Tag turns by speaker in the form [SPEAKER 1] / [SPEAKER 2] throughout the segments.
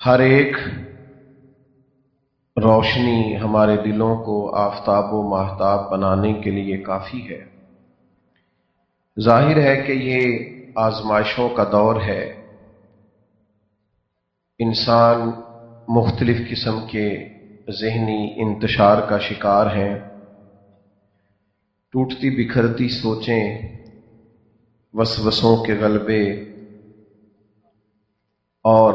[SPEAKER 1] ہر ایک روشنی ہمارے دلوں کو آفتاب و ماہتاب بنانے کے لیے کافی ہے۔ ظاہر ہے کہ یہ آزمائشوں کا دور ہے۔ انسان مختلف قسم کے ذہنی انتشار کا شکار ہیں۔ ٹوٹتی بکھرتی سوچیں، وسوسوں کے غلبے اور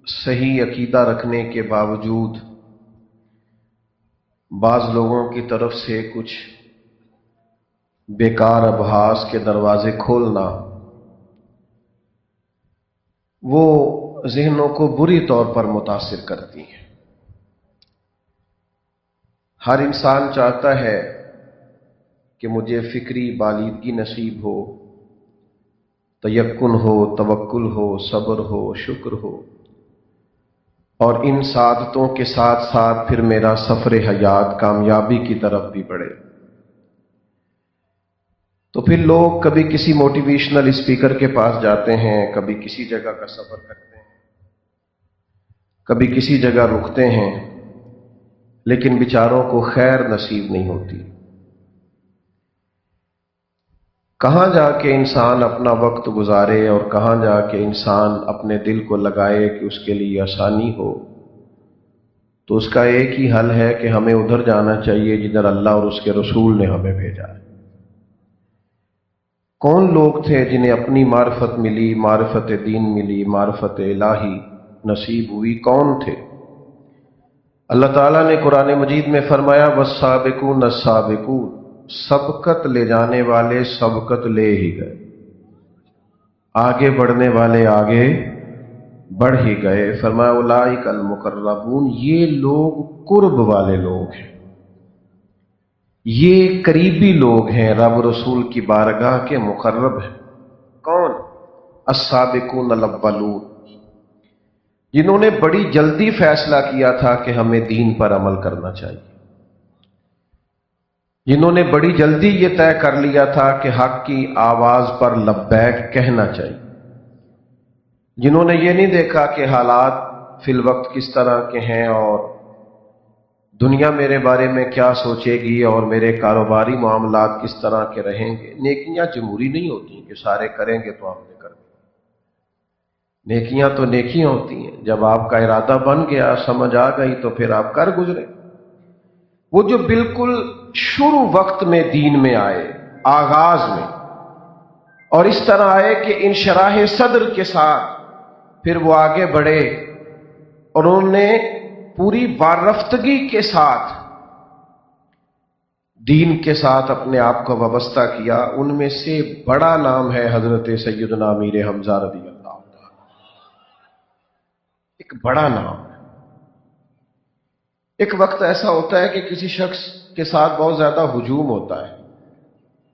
[SPEAKER 1] صحیح عقیدہ رکھنے کے باوجود بعض لوگوں کی طرف سے کچھ بیکار ابحاث کے دروازے کھولنا، وہ ذہنوں کو بری طور پر متاثر کرتی ہیں۔ ہر انسان چاہتا ہے کہ مجھے فکری بالیدگی نصیب ہو، تیقن ہو، توکل ہو، صبر ہو، شکر ہو، اور ان سعادتوں کے ساتھ ساتھ پھر میرا سفر حیات کامیابی کی طرف بھی بڑھے۔ تو پھر لوگ کبھی کسی موٹیویشنل اسپیکر کے پاس جاتے ہیں، کبھی کسی جگہ کا سفر کرتے ہیں، کبھی کسی جگہ رکتے ہیں، لیکن بیچاروں کو خیر نصیب نہیں ہوتی۔ کہاں جا کے انسان اپنا وقت گزارے اور کہاں جا کے انسان اپنے دل کو لگائے کہ اس کے لیے آسانی ہو؟ تو اس کا ایک ہی حل ہے کہ ہمیں ادھر جانا چاہیے جدھر اللہ اور اس کے رسول نے ہمیں بھیجا ہے۔ کون لوگ تھے جنہیں اپنی معرفت ملی، معرفت دین ملی، معرفت الہی نصیب ہوئی؟ کون تھے؟ اللہ تعالیٰ نے قرآن مجید میں فرمایا والسابقون السابقون، سبقت لے جانے والے سبقت لے ہی گئے، آگے بڑھنے والے آگے بڑھ ہی گئے۔ فرمایا اولئک المقربون، یہ لوگ قرب والے لوگ ہیں، یہ قریبی لوگ ہیں، رب رسول کی بارگاہ کے مقرب ہیں۔ کون؟ السابقون الاولون، جنہوں نے بڑی جلدی فیصلہ کیا تھا کہ ہمیں دین پر عمل کرنا چاہیے، جنہوں نے بڑی جلدی یہ طے کر لیا تھا کہ حق کی آواز پر لبیک کہنا چاہیے، جنہوں نے یہ نہیں دیکھا کہ حالات فی الوقت کس طرح کے ہیں اور دنیا میرے بارے میں کیا سوچے گی اور میرے کاروباری معاملات کس طرح کے رہیں گے۔ نیکیاں جمہوری نہیں ہوتی کہ سارے کریں گے تو ہم نے کر دیا۔ نیکیاں تو نیکیاں ہوتی ہیں، جب آپ کا ارادہ بن گیا، سمجھ آ گئی، تو پھر آپ کر گزرے۔ وہ جو بالکل شروع وقت میں دین میں آئے، آغاز میں، اور اس طرح آئے کہ انشراح صدر کے ساتھ پھر وہ آگے بڑھے اور انہوں نے پوری وارفتگی کے ساتھ دین کے ساتھ اپنے آپ کو وابستہ کیا، ان میں سے بڑا نام ہے حضرت سیدنا امیر حمزہ رضی اللہ عنہ۔ ایک بڑا نام ہے۔ ایک وقت ایسا ہوتا ہے کہ کسی شخص کے ساتھ بہت زیادہ ہجوم ہوتا ہے،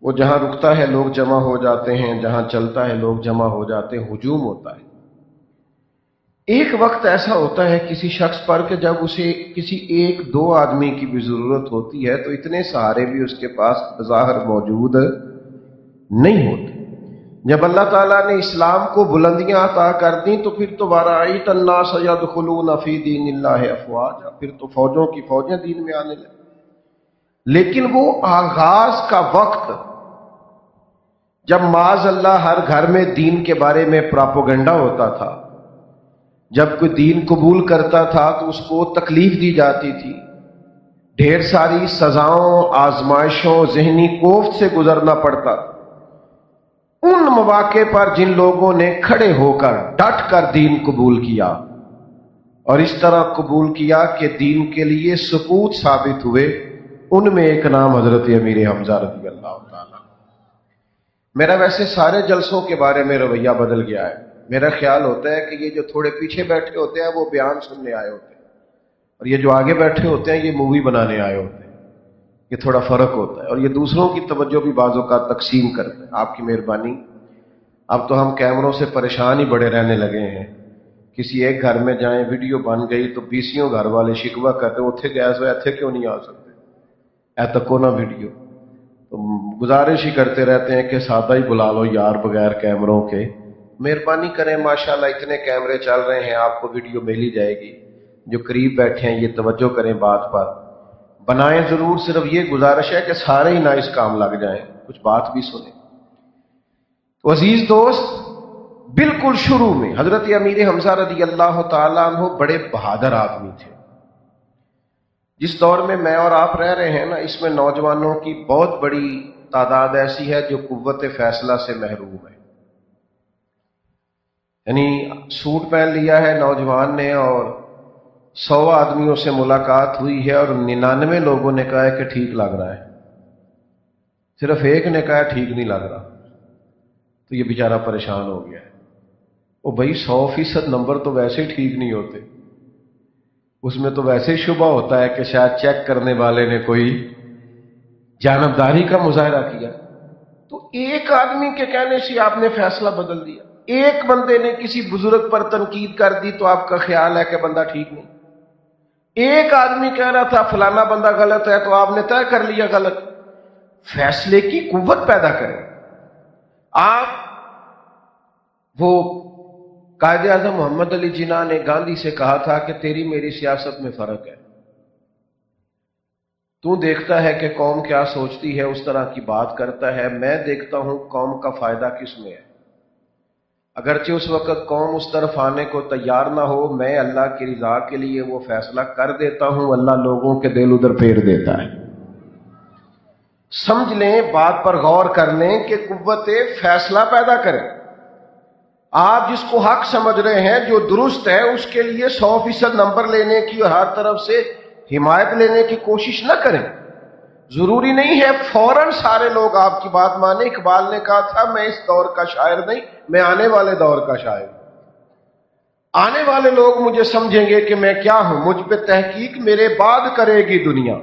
[SPEAKER 1] وہ جہاں رکتا ہے لوگ جمع ہو جاتے ہیں، جہاں چلتا ہے لوگ جمع ہو جاتے ہیں، ہجوم ہوتا ہے۔ ایک وقت ایسا ہوتا ہے کسی شخص پر کہ جب اسے کسی ایک دو آدمی کی بھی ضرورت ہوتی ہے تو اتنے سہارے بھی اس کے پاس بظاہر موجود نہیں ہوتے۔ جب اللہ تعالیٰ نے اسلام کو بلندیاں عطا کر دیں تو پھر تو وَرَأَيْتَ النَّاسَ يَدْخُلُونَ فِي دِينِ اللَّهِ أَفْوَاجًا، پھر تو فوجوں کی فوجیں دین میں آنے لگیں۔ لیکن وہ آغاز کا وقت جب معاذ اللہ ہر گھر میں دین کے بارے میں پراپوگنڈا ہوتا تھا، جب کوئی دین قبول کرتا تھا تو اس کو تکلیف دی جاتی تھی، ڈھیر ساری سزاؤں، آزمائشوں، ذہنی کوفت سے گزرنا پڑتا تھا، ان مواقع پر جن لوگوں نے کھڑے ہو کر ڈٹ کر دین قبول کیا اور اس طرح قبول کیا کہ دین کے لیے سپوت ثابت ہوئے، ان میں ایک نام حضرت امیر حمزہ رضی اللہ تعالیٰ۔ میرا ویسے سارے جلسوں کے بارے میں رویہ بدل گیا ہے۔ میرا خیال ہوتا ہے کہ یہ جو تھوڑے پیچھے بیٹھے ہوتے ہیں وہ بیان سننے آئے ہوتے ہیں، اور یہ جو آگے بیٹھے ہوتے ہیں یہ مووی بنانے آئے ہوتے ہیں۔ یہ تھوڑا فرق ہوتا ہے، اور یہ دوسروں کی توجہ بھی بعض اوقات تقسیم کرتے ہیں۔ آپ کی مہربانی۔ اب تو ہم کیمروں سے پریشان ہی بڑے رہنے لگے ہیں۔ کسی ایک گھر میں جائیں، ویڈیو بن گئی تو 20 گھر والے شکوہ کرتے ہیں اتھے گیس ہوئے اتھے کیوں نہیں آ سکتے، اے تکو نہ ویڈیو۔ تو گزارش ہی کرتے رہتے ہیں کہ سادہ ہی بلا لو یار بغیر کیمروں کے، مہربانی کریں، ماشاءاللہ اتنے کیمرے چل رہے ہیں، آپ کو ویڈیو مل ہی جائے گی، جو قریب بیٹھے ہیں یہ توجہ کریں بات پر، بنائیں ضرور، صرف یہ گزارش ہے کہ سارے ہی نہ اس کام لگ جائیں، کچھ بات بھی سنیں۔ تو عزیز دوست، بالکل شروع میں حضرت امیر حمزہ رضی اللہ تعالیٰ عنہ بڑے بہادر آدمی تھے۔ جس دور میں میں اور آپ رہ رہے ہیں نا، اس میں نوجوانوں کی بہت بڑی تعداد ایسی ہے جو قوت فیصلہ سے محروم ہے۔ یعنی سوٹ پہن لیا ہے نوجوان نے اور 100 آدمیوں سے ملاقات ہوئی ہے اور 99 لوگوں نے کہا ہے کہ ٹھیک لگ رہا ہے، صرف ایک نے کہا ٹھیک نہیں لگ رہا، تو یہ بیچارہ پریشان ہو گیا ہے۔ وہ بھائی 100% نمبر تو ویسے ہی ٹھیک نہیں ہوتے، اس میں تو ویسے ہی شبہ ہوتا ہے کہ شاید چیک کرنے والے نے کوئی جانبداری کا مظاہرہ کیا، تو ایک آدمی کے کہنے سے آپ نے فیصلہ بدل دیا، ایک بندے نے کسی بزرگ پر تنقید کر دی تو آپ کا خیال ہے کہ بندہ ٹھیک نہیں، ایک آدمی کہہ رہا تھا فلانا بندہ غلط ہے تو آپ نے طے کر لیا غلط۔ فیصلے کی قوت پیدا کریں۔ آپ وہ قائد اعظم محمد علی جناح نے گاندھی سے کہا تھا کہ تیری میری سیاست میں فرق ہے، تو دیکھتا ہے کہ قوم کیا سوچتی ہے اس طرح کی بات کرتا ہے، میں دیکھتا ہوں قوم کا فائدہ کس میں ہے۔ اگرچہ اس وقت قوم اس طرف آنے کو تیار نہ ہو، میں اللہ کی رضا کے لیے وہ فیصلہ کر دیتا ہوں، اللہ لوگوں کے دل ادھر پھیر دیتا ہے۔ سمجھ لیں، بات پر غور کر لیں کہ قوت فیصلہ پیدا کریں۔ آپ جس کو حق سمجھ رہے ہیں، جو درست ہے، اس کے لیے 100% نمبر لینے کی اور ہر طرف سے حمایت لینے کی کوشش نہ کریں۔ ضروری نہیں ہے فوراً سارے لوگ آپ کی بات مانیں۔ اقبال نے کہا تھا میں اس دور کا شاعر نہیں، میں آنے والے دور کا شاعر ہوں۔ آنے والے لوگ مجھے سمجھیں گے کہ میں کیا ہوں، مجھ پہ تحقیق میرے بعد کرے گی دنیا۔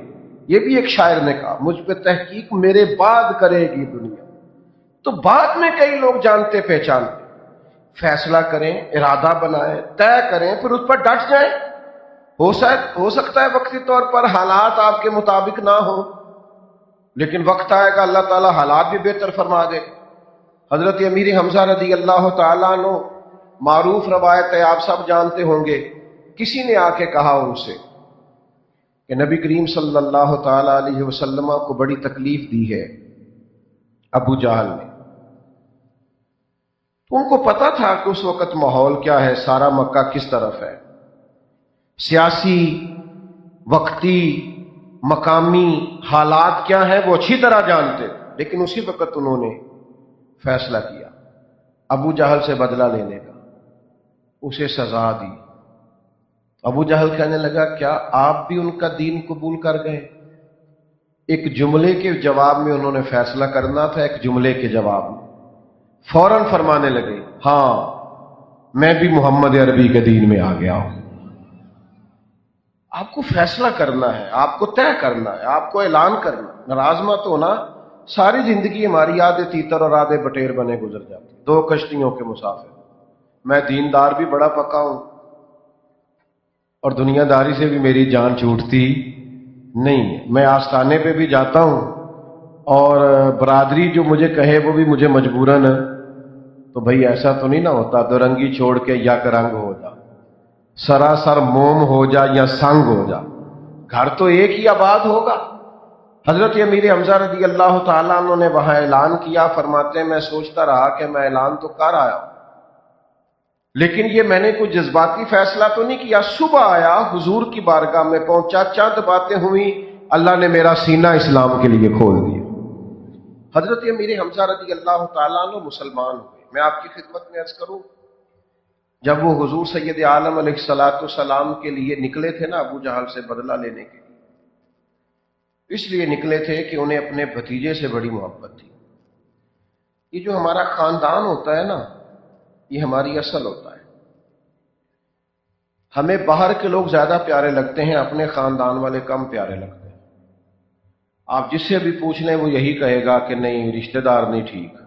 [SPEAKER 1] یہ بھی ایک شاعر نے کہا، مجھ پہ تحقیق میرے بعد کرے گی دنیا۔ تو بعد میں کئی لوگ جانتے پہچانتے۔ فیصلہ کریں، ارادہ بنائیں، طے کریں، پھر اس پر ڈٹ جائیں۔ ہو سکتا ہے وقتی طور پر حالات آپ کے مطابق نہ ہو، لیکن وقت آئے گا اللہ تعالیٰ حالات بھی بہتر فرما دے۔ حضرت امیر حمزہ رضی اللہ تعالیٰ عنہ، معروف روایت ہے، آپ سب جانتے ہوں گے، کسی نے آ کے کہا ان سے کہ نبی کریم صلی اللہ تعالیٰ علیہ وسلم کو بڑی تکلیف دی ہے ابو جہل نے۔ تو ان کو پتا تھا کہ اس وقت ماحول کیا ہے، سارا مکہ کس طرف ہے، سیاسی، وقتی، مقامی حالات کیا ہیں وہ اچھی طرح جانتے، لیکن اسی وقت انہوں نے فیصلہ کیا ابو جہل سے بدلہ لینے کا، اسے سزا دی۔ ابو جہل کہنے لگا کیا آپ بھی ان کا دین قبول کر گئے؟ ایک جملے کے جواب میں انہوں نے فیصلہ کرنا تھا، ایک جملے کے جواب میں فوراً فرمانے لگے ہاں میں بھی محمد عربی کے دین میں آ گیا ہوں۔ آپ کو فیصلہ کرنا ہے، آپ کو طے کرنا ہے، آپ کو اعلان کرنا۔ ناراض مت ہونا، ساری زندگی ہماری آدھے تیتر اور آدھے بٹیر بنے گزر جاتی، دو کشتیوں کے مسافر۔ میں دیندار بھی بڑا پکا ہوں اور دنیا داری سے بھی میری جان چھوٹتی نہیں ہے، میں آستانے پہ بھی جاتا ہوں اور برادری جو مجھے کہے وہ بھی مجھے مجبوراً، تو بھئی ایسا تو نہیں نہ ہوتا دو رنگی چھوڑ کے یک رنگ ہو جا، سراسر موم ہو جا یا سنگ ہو جا، گھر تو ایک ہی آباد ہوگا۔ حضرت امیر حمزہ رضی اللہ تعالیٰ عنہ نے وہاں اعلان کیا، فرماتے ہیں میں سوچتا رہا کہ میں اعلان تو کر آیا ہوں، لیکن یہ میں نے کوئی جذباتی فیصلہ تو نہیں کیا۔ صبح آیا، حضور کی بارگاہ میں پہنچا، چند باتیں ہوئی، اللہ نے میرا سینہ اسلام کے لیے کھول دیا۔ حضرت امیر حمزہ رضی اللہ تعالیٰ عنہ مسلمان ہوئے۔ میں آپ کی خدمت میں عرض کروں، جب وہ حضور سید عالم علیہ الصلوۃ والسلام کے لیے نکلے تھے نا ابو جہل سے بدلہ لینے کے لیے، اس لیے نکلے تھے کہ انہیں اپنے بھتیجے سے بڑی محبت تھی۔ یہ جو ہمارا خاندان ہوتا ہے نا، یہ ہماری اصل ہوتا ہے۔ ہمیں باہر کے لوگ زیادہ پیارے لگتے ہیں، اپنے خاندان والے کم پیارے لگتے ہیں۔ آپ جس سے بھی پوچھ لیں وہ یہی کہے گا کہ نہیں رشتہ دار نہیں ٹھیک،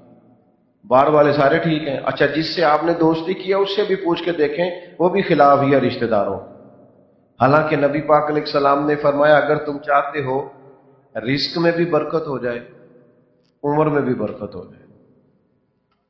[SPEAKER 1] باہر والے سارے ٹھیک ہیں۔ اچھا جس سے آپ نے دوستی کیا اس سے بھی پوچھ کے دیکھیں، وہ بھی خلاف ہی ہے رشتہ داروں۔ حالانکہ نبی پاک علیہ السلام نے فرمایا اگر تم چاہتے ہو رزق میں بھی برکت ہو جائے، عمر میں بھی برکت ہو جائے،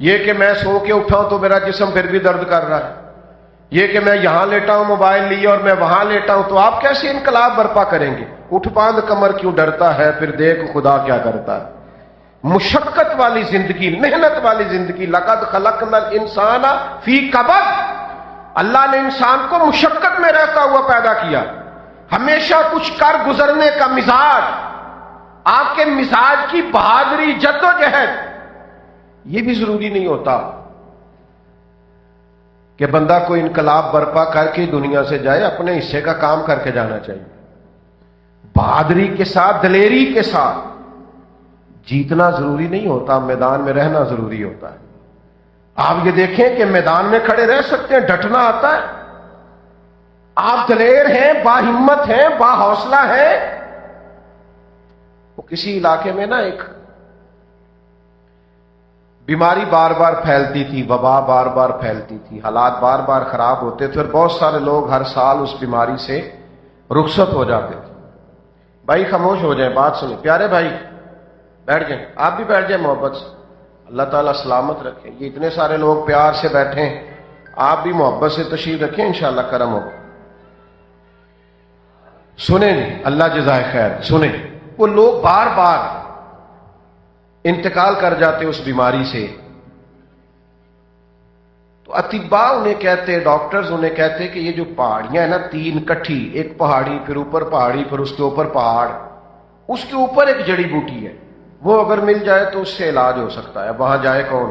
[SPEAKER 1] یہ کہ میں سو کے اٹھاؤں تو میرا جسم پھر بھی درد کر رہا ہے، یہ کہ میں یہاں لیٹا ہوں موبائل لیے اور میں وہاں لیٹا ہوں، تو آپ کیسے انقلاب برپا کریں گے؟ اٹھ باندھ کمر کیوں ڈرتا ہے، پھر دیکھ خدا کیا کرتا ہے۔ مشقت والی زندگی، محنت والی زندگی، لقد خلقنا الانسان فی کبد، اللہ نے انسان کو مشقت میں رہتا ہوا پیدا کیا، ہمیشہ کچھ کر گزرنے کا مزاج، آپ کے مزاج کی بہادری، جد و جہد۔ یہ بھی ضروری نہیں ہوتا کہ بندہ کوئی انقلاب برپا کر کے دنیا سے جائے، اپنے حصے کا کام کر کے جانا چاہیے، بہادری کے ساتھ، دلیری کے ساتھ۔ جیتنا ضروری نہیں ہوتا، میدان میں رہنا ضروری ہوتا ہے۔ آپ یہ دیکھیں کہ میدان میں کھڑے رہ سکتے ہیں، ڈٹنا آتا ہے، آپ دلیر ہیں، باہمت ہیں، با حوصلہ ہیں۔ وہ کسی علاقے میں نا ایک بیماری بار بار پھیلتی تھی، وبا بار بار پھیلتی تھی، حالات بار بار خراب ہوتے تھے، اور بہت سارے لوگ ہر سال اس بیماری سے رخصت ہو جاتے تھے۔ بھائی خاموش ہو جائیں، بات سنیں، پیارے بھائی بیٹھ جائیں، آپ بھی بیٹھ جائیں محبت سے، اللہ تعالیٰ سلامت رکھیں۔ یہ اتنے سارے لوگ پیار سے بیٹھے ہیں، آپ بھی محبت سے تشریف رکھیں، انشاءاللہ کرم ہوگا۔ سنیں جی، اللہ جزائے خیر، سنیں۔ وہ لوگ بار بار انتقال کر جاتے اس بیماری سے، تو اطباء انہیں کہتے، ڈاکٹرز انہیں کہتے کہ یہ جو پہاڑیاں ہیں نا، تین کٹھی، ایک پہاڑی، پھر اوپر پہاڑی، پھر اس کے اوپر پہاڑ، اس کے اوپر ایک جڑی بوٹی ہے، وہ اگر مل جائے تو اس سے علاج ہو سکتا ہے۔ وہاں جائے کون؟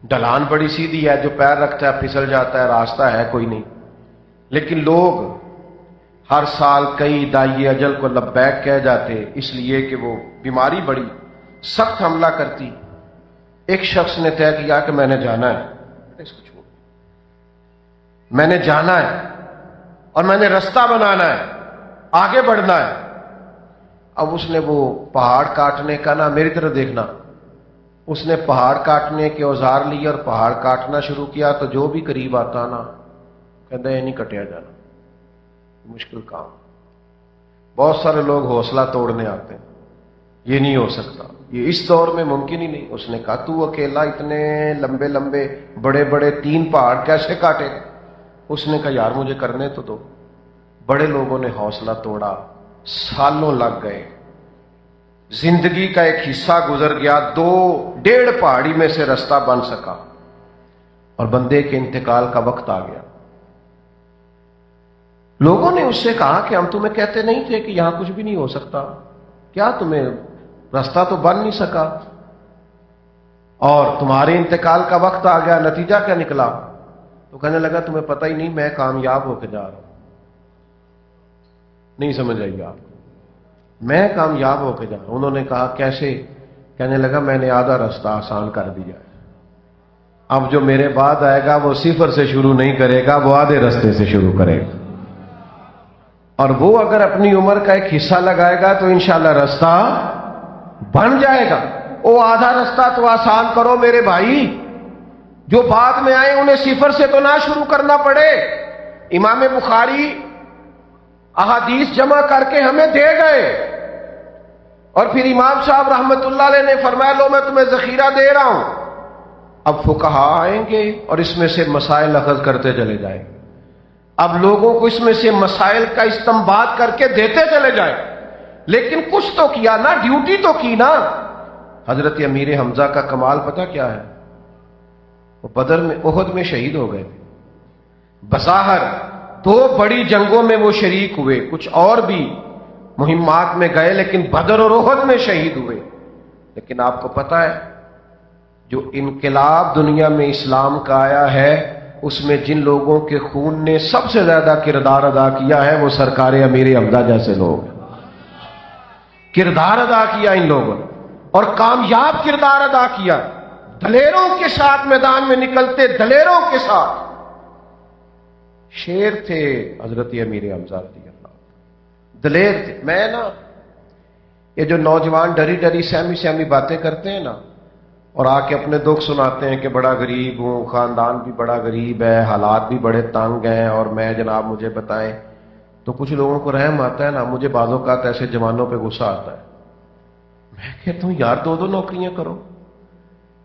[SPEAKER 1] ڈھلان بڑی سیدھی ہے، جو پیر رکھتا ہے پھسل جاتا ہے، راستہ ہے کوئی نہیں۔ لیکن لوگ ہر سال کئی دائی اجل کو لبیک کہہ جاتے، اس لیے کہ وہ بیماری بڑی سخت حملہ کرتی۔ ایک شخص نے طے کیا کہ میں نے جانا ہے، اس کو چھوڑ، میں نے جانا ہے اور میں نے رستہ بنانا ہے، آگے بڑھنا ہے۔ اب اس نے وہ پہاڑ کاٹنے کا، نا میری طرف دیکھنا، اس نے پہاڑ کاٹنے کے اوزار لیے اور پہاڑ کاٹنا شروع کیا، تو جو بھی قریب آتا نا کہتا یہ نہیں کٹیا جانا، مشکل کام۔ بہت سارے لوگ حوصلہ توڑنے آتے ہیں، یہ نہیں ہو سکتا، یہ اس دور میں ممکن ہی نہیں۔ اس نے کہا تو اکیلا اتنے لمبے لمبے بڑے بڑے 3 پہاڑ کیسے کاٹے؟ اس نے کہا یار مجھے کرنے تو دو۔ بڑے لوگوں نے حوصلہ توڑا، سالوں لگ گئے، زندگی کا ایک حصہ گزر گیا، 2.5 پہاڑی میں سے رستہ بن سکا، اور بندے کے انتقال کا وقت آ گیا۔ لوگوں نے اس سے کہا کہ ہم تمہیں کہتے نہیں تھے کہ یہاں کچھ بھی نہیں ہو سکتا؟ کیا تمہیں رستہ تو بن نہیں سکا اور تمہارے انتقال کا وقت آ گیا، نتیجہ کیا نکلا؟ تو کہنے لگا تمہیں پتہ ہی نہیں، میں کامیاب ہو کے جا رہا ہوں۔ نہیں سمجھ آئی آپ؟ میں کامیاب ہو کے جا رہا ہوں۔ انہوں نے کہا کیسے؟ کہنے لگا میں نے آدھا رستہ آسان کر دیا ہے، اب جو میرے بعد آئے گا وہ 0 سے شروع نہیں کرے گا، وہ آدھے رستے سے شروع کرے گا، اور وہ اگر اپنی عمر کا ایک حصہ لگائے گا تو انشاءاللہ رستہ بن جائے گا۔ وہ آدھا رستہ تو آسان کرو میرے بھائی، جو بعد میں آئے انہیں 0 سے تو نہ شروع کرنا پڑے۔ امام بخاری احادیث جمع کر کے ہمیں دے گئے، اور پھر امام صاحب رحمت اللہ علیہ نے فرمایا لو میں تمہیں ذخیرہ دے رہا ہوں۔ اب فقہا آئیں گے اور اس میں سے مسائل اخذ کرتے چلے جائیں گے، اب لوگوں کو اس میں سے مسائل کا استنباط کر کے دیتے چلے جائیں، لیکن کچھ تو کیا نا، ڈیوٹی تو کی نا۔ حضرت امیر حمزہ کا کمال پتہ کیا ہے؟ وہ بدر میں، احد میں شہید ہو گئے تھے۔ بظاہر 2 بڑی جنگوں میں وہ شریک ہوئے، کچھ اور بھی مہمات میں گئے، لیکن بدر اور احد میں شہید ہوئے۔ لیکن آپ کو پتہ ہے جو انقلاب دنیا میں اسلام کا آیا ہے، اس میں جن لوگوں کے خون نے سب سے زیادہ کردار ادا کیا ہے وہ سرکار امیر حمزہ جیسے لوگ ہیں۔ کردار ادا کیا ان لوگوں نے، اور کامیاب کردار ادا کیا، دلیروں کے ساتھ میدان میں نکلتے، دلیروں کے ساتھ۔ شیر تھے حضرت امیر حمزہ رضی اللہ، دلیر تھے۔ میں نا یہ جو نوجوان ڈری ڈری سہمی سہمی باتیں کرتے ہیں نا، اور آ کے اپنے دکھ سناتے ہیں کہ بڑا غریب ہوں، خاندان بھی بڑا غریب ہے، حالات بھی بڑے تنگ ہیں، اور میں جناب مجھے بتائیں، تو کچھ لوگوں کو رحم آتا ہے نا، مجھے بعض اوقات ایسے جوانوں پہ غصہ آتا ہے۔ میں کہتا ہوں یار 2 نوکریاں کرو،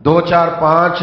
[SPEAKER 1] 2-4-5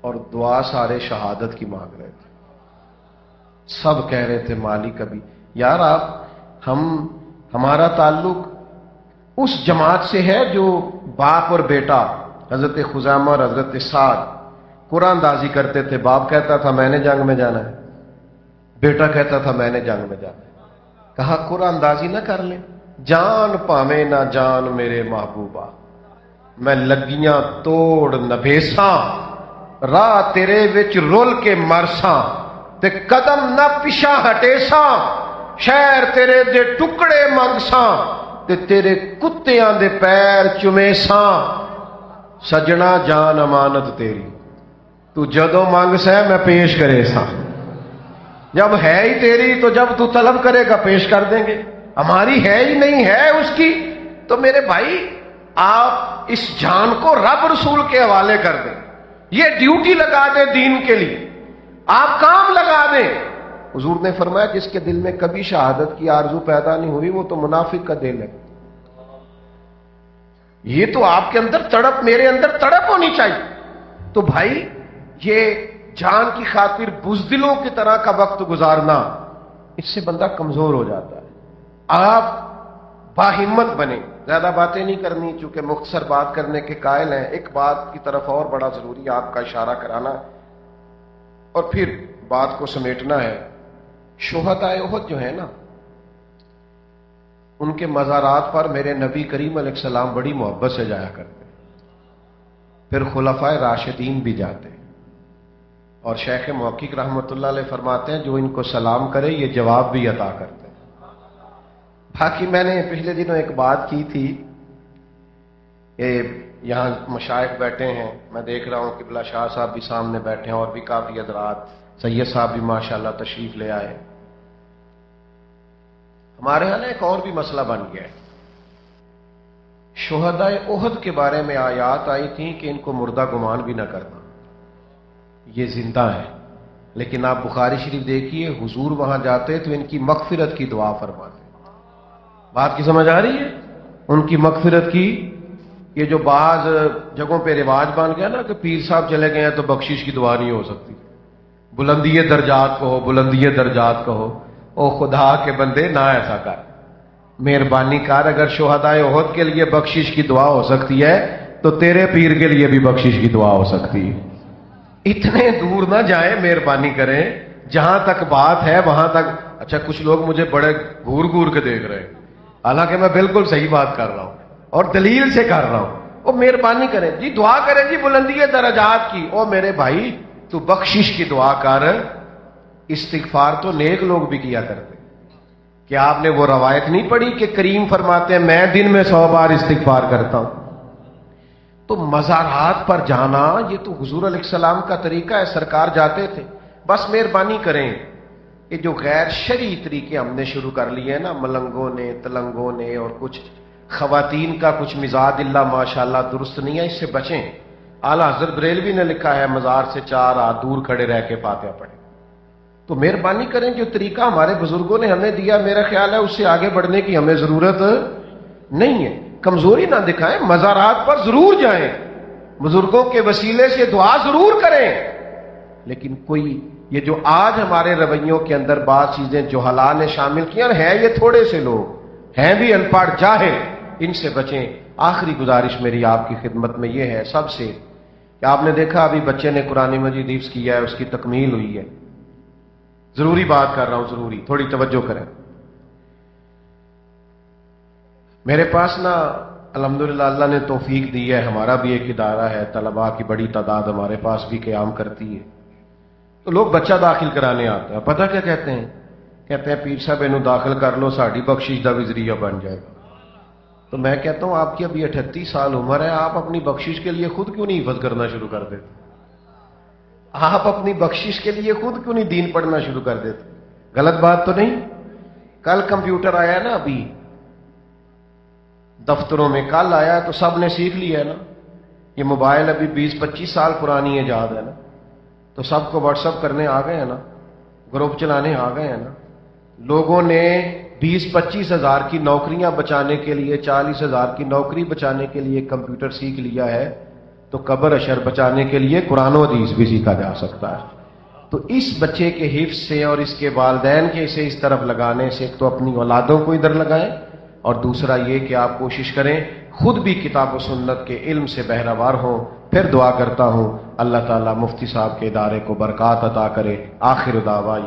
[SPEAKER 1] اور دعا سارے شہادت کی مانگ رہے تھے. سب کہہ رہے تھے مالک ابھی یار آپ ہمارا تعلق اس جماعت سے ہے جو باپ اور بیٹا حضرت خزامہ اور حضرت سعد قرآن اندازی کرتے تھے. باپ کہتا تھا میں نے جنگ میں جانا ہے، بیٹا کہتا تھا میں نے جنگ میں جانا ہے. کہا قرآن اندازی نہ کر لیں، جان پاویں نہ جان میرے محبوبہ، میں لگیاں توڑ نبھیساں، راہ تیرے وچ رول کے مرساں، تے قدم نہ پیچھا ہٹیساں، شہر تیرے دے ٹکڑے منگساں، تے تیرے کتیاں دے پیر چمیساں. سجنا جان امانت تیری، تو جدوں منگ سہ میں پیش کرے سا. جب ہے ہی تیری تو جب تو طلب کرے گا پیش کر دیں گے. ہماری ہے ہی نہیں ہے اس کی. تو میرے بھائی آپ اس جان کو رب رسول کے حوالے کر دیں، یہ ڈیوٹی لگا دیں دین کے لیے، آپ کام لگا دیں. حضور نے فرمایا جس کے دل میں کبھی شہادت کی آرزو پیدا نہیں ہوئی وہ تو منافق کا دل ہے. یہ تو آپ کے اندر تڑپ، میرے اندر تڑپ ہونی چاہیے. تو بھائی یہ جان کی خاطر بزدلوں کی طرح کا وقت گزارنا، اس سے بندہ کمزور ہو جاتا ہے. آپ باہمت بنیں. زیادہ باتیں نہیں کرنی چونکہ مختصر بات کرنے کے قائل ہیں. ایک بات کی طرف اور بڑا ضروری ہے آپ کا اشارہ کرانا اور پھر بات کو سمیٹنا ہے. شہدائے احد جو ہیں نا، ان کے مزارات پر میرے نبی کریم علیہ السلام بڑی محبت سے جایا کرتے، پھر خلفائے راشدین بھی جاتے. اور شیخ محقق رحمۃ اللہ علیہ فرماتے ہیں جو ان کو سلام کرے یہ جواب بھی عطا کرتے ہیں. باقی میں نے پچھلے دنوں ایک بات کی تھی کہ یہاں مشائخ بیٹھے ہیں، میں دیکھ رہا ہوں قبلہ شاہ صاحب بھی سامنے بیٹھے ہیں اور بھی کافی حضرات، سید صاحب بھی ماشاءاللہ تشریف لے آئے. ہمارے ہاں ایک اور بھی مسئلہ بن گیا ہے. شہدائے احد کے بارے میں آیات آئی تھیں کہ ان کو مردہ گمان بھی نہ کرنا، یہ زندہ ہے. لیکن آپ بخاری شریف دیکھیے حضور وہاں جاتے تو ان کی مغفرت کی دعا فرماتے. بات کی سمجھ آ رہی ہے؟ ان کی مغفرت کی. یہ جو بعض جگہوں پہ رواج بن گیا نا کہ پیر صاحب چلے گئے ہیں تو بخشش کی دعا نہیں ہو سکتی، بلندی درجات کہو، بلندی درجات کہو. او خدا کے بندے نہ ایسا کر، مہربانی کر. اگر شہدائے احد کے لیے بخشش کی دعا ہو سکتی ہے تو تیرے پیر کے لیے بھی بخشش کی دعا ہو سکتی ہے. اتنے دور نہ جائیں، مہربانی کریں. جہاں تک بات ہے وہاں تک. اچھا کچھ لوگ مجھے بڑے گھور گھور کے دیکھ رہے ہیں، حالانکہ میں بالکل صحیح بات کر رہا ہوں اور دلیل سے کر رہا ہوں. او مہربانی کریں جی، دعا کریں جی بلندی درجات کی. او میرے بھائی تو بخشش کی دعا کر. استغفار تو نیک لوگ بھی کیا کرتے. کیا آپ نے وہ روایت نہیں پڑھی کہ کریم فرماتے ہیں میں دن میں 100 بار استغفار کرتا ہوں؟ تو مزارات پر جانا یہ تو حضور علیہ السلام کا طریقہ ہے، سرکار جاتے تھے. بس مہربانی کریں کہ جو غیر شرعی طریقے ہم نے شروع کر لیے ہیں نا، ملنگوں نے، تلنگوں نے، اور کچھ خواتین کا کچھ مزاج اللہ ماشاءاللہ درست نہیں ہے، اس سے بچیں. اعلیٰ حضرت بریلوی نے لکھا ہے مزار سے 4 ہاتھ دور کھڑے رہ کے فاتحہ پڑھیں. تو مہربانی کریں جو طریقہ ہمارے بزرگوں نے ہمیں دیا، میرا خیال ہے اس سے آگے بڑھنے کی ہمیں ضرورت نہیں ہے. کمزوری نہ دکھائیں، مزارات پر ضرور جائیں، بزرگوں کے وسیلے سے دعا ضرور کریں. لیکن کوئی یہ جو آج ہمارے رویوں کے اندر بعض چیزیں جو جہلا نے شامل کی ہیں یہ تھوڑے سے لوگ ہیں بھی ان پڑھ جاہل، ان سے بچیں. آخری گزارش میری آپ کی خدمت میں یہ ہے سب سے کہ آپ نے دیکھا ابھی بچے نے قرآن مجید حفظ کیا ہے، اس کی تکمیل ہوئی ہے. ضروری بات کر رہا ہوں، ضروری تھوڑی توجہ کریں. میرے پاس نا الحمدللہ اللہ نے توفیق دی ہے، ہمارا بھی ایک ادارہ ہے، طلباء کی بڑی تعداد ہمارے پاس بھی قیام کرتی ہے. تو لوگ بچہ داخل کرانے آتے ہیں، پتہ کیا کہتے ہیں؟ کہتے ہیں پیر صاحب انہوں داخل کر لو، ساڑھی بخشش دا بھی ذریعہ بن جائے گا. تو میں کہتا ہوں آپ کی ابھی 38 سال عمر ہے، آپ اپنی بخشش کے لیے خود کیوں نہیں حفظ کرنا شروع کر دیتے؟ آپ اپنی بخشش کے لیے خود کیوں نہیں دین پڑھنا شروع کر دیتے؟ غلط بات تو نہیں؟ کل کمپیوٹر آیا نا ابھی دفتروں میں، کل آیا تو سب نے سیکھ لیا ہے نا. یہ موبائل ابھی 20-25 سال پرانی ایجاد ہے نا، تو سب کو واٹس اپ کرنے آ گئے ہیں نا، گروپ چلانے آ گئے ہیں نا. لوگوں نے 20-25 ہزار کی نوکریاں بچانے کے لیے، 40 ہزار کی نوکری بچانے کے لیے کمپیوٹر سیکھ لیا ہے. تو قبر اشر بچانے کے لیے قرآن و حدیث بھی سیکھا جا سکتا ہے۔ تو اس بچے کے حفظ سے اور اس کے والدین کے اسے اس طرف لگانے سے ایک تو اپنی اولادوں کو ادھر لگائیں، اور دوسرا یہ کہ آپ کوشش کریں خود بھی کتاب و سنت کے علم سے بہرہوار ہوں۔ پھر دعا کرتا ہوں اللہ تعالیٰ مفتی صاحب کے ادارے کو برکات عطا کرے۔ آخر دعویٰ